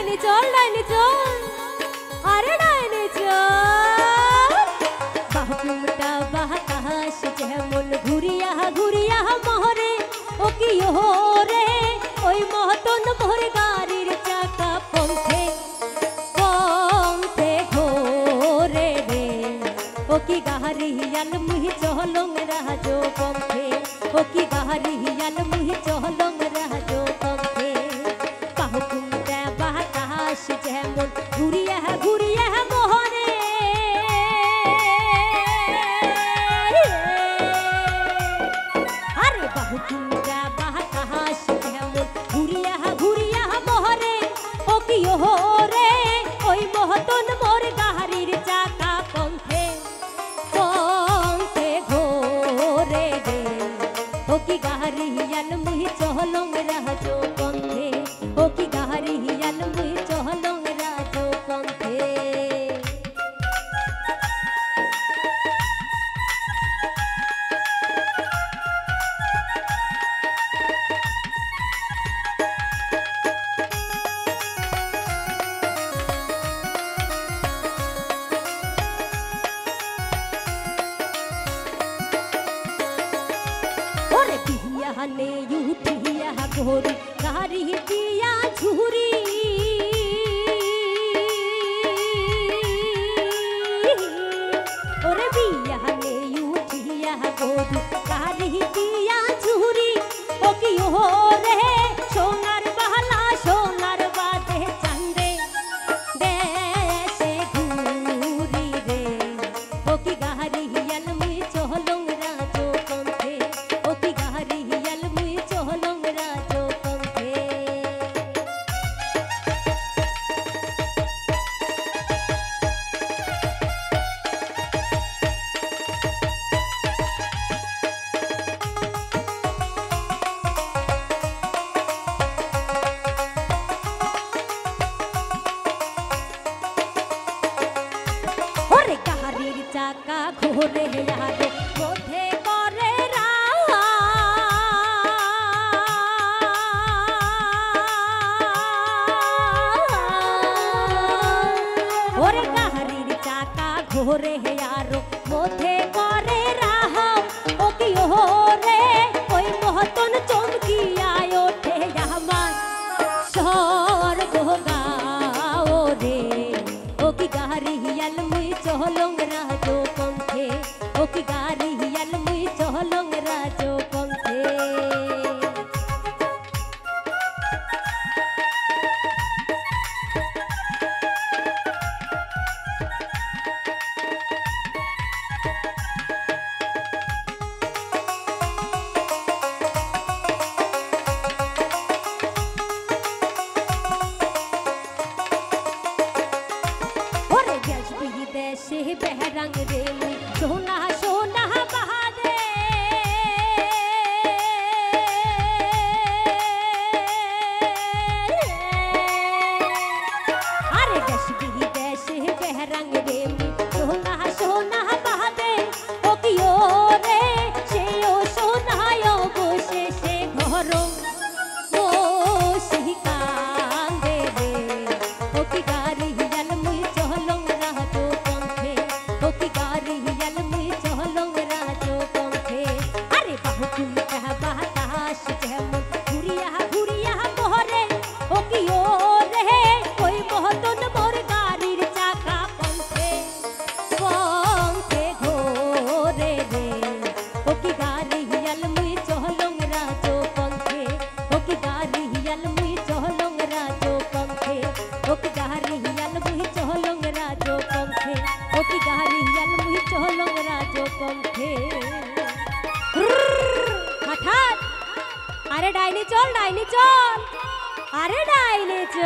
ডাইনি চল আরে ডাইনি চল বাহুটা বাতাস যেমন ঘুরিয়া ঘুরিয়া মহরে ও কি রে ওই মহতন মোর গাড়ির চাকা পথে পথে ঘোরে রে ও কি গাড়িয়াল মুহি চলং রাজো পথে ও কি গাড়িয়াল মুহি চলং রাজো পথে বাহুটা বাতাস যেমন ঘুরিয়া ঘুরিয়া মহরে আরে বাহুটা বাতাস যেমন ঘুরিয়া ঘুরিয়া মহরে ও কি রে ওই মহতন মোর গাড়ির চাকা পথে পথে ঘোরে রে ও কি গাড়িয়াল মুহি চলং রাজো পথে ও কি গাড়িয়াল মুহি চলং রাজো পথে ওরে বিয়ানে উঠিয়া ঘোরি গাড়ি দিয়া ঝুরি ওরে বিয়ানে উঠিয়া ঘোরি গাড়ি দিয়া ঝুরি ও কি রে সোনার বালা সোনার বাদে চান্দে দেশে ঘুরি রে ও কি গাড়িয়াল মুই চলং রাজো পথে ও কি গাড়িয়াল মুই চলং রাজো পথে ওরে গাড়ির চাকা ঘোরে আরে মধ্যে করে ওরে গাড়ির চাকা ঘোরে আরো মধ্যে করে ও কি রে ওই মহতন চমকিয়ায় ওঠে আমার সর্বগাও রে ও কি গাড়িয়াল মুই চলং রাজো পথে ও কি গাড়িয়াল মুই চলং রাজো পথে ওরে দেশ বিদেশে বেহরাং রে মুই সোনা সোনা বাহাদে আরে দেশ বিদেশে বেহরাং রে মুই সোনা সোনা বাহাদে ও কি রে সে ও সোনায় অবশেষে ঘর বসে কান্দে রে ও কি গাড়িয়াল মুই চলং রাজো পথে ও কি গাড়িয়াল মুই চলং রাজো পথে আরে বাহুটা বাতাস যেমন ঘুরিয়া ঘুরিয়া মহরে ও কি রে ওই মহতন মোর গাড়ির চাকা পথে পথে ঘোরে রে ও কি গাড়িয়াল মুই চলং রাজো পথে ও কি গাড়িয়াল মুই চলং রাজো পথে ও কি গাড়িয়াল মুই চলং রাজো পথে ও কি গাড়িয়াল মুই চলং রাজো পথে হঠাৎ আরে ডাইনি চল আরে ডাইনি চল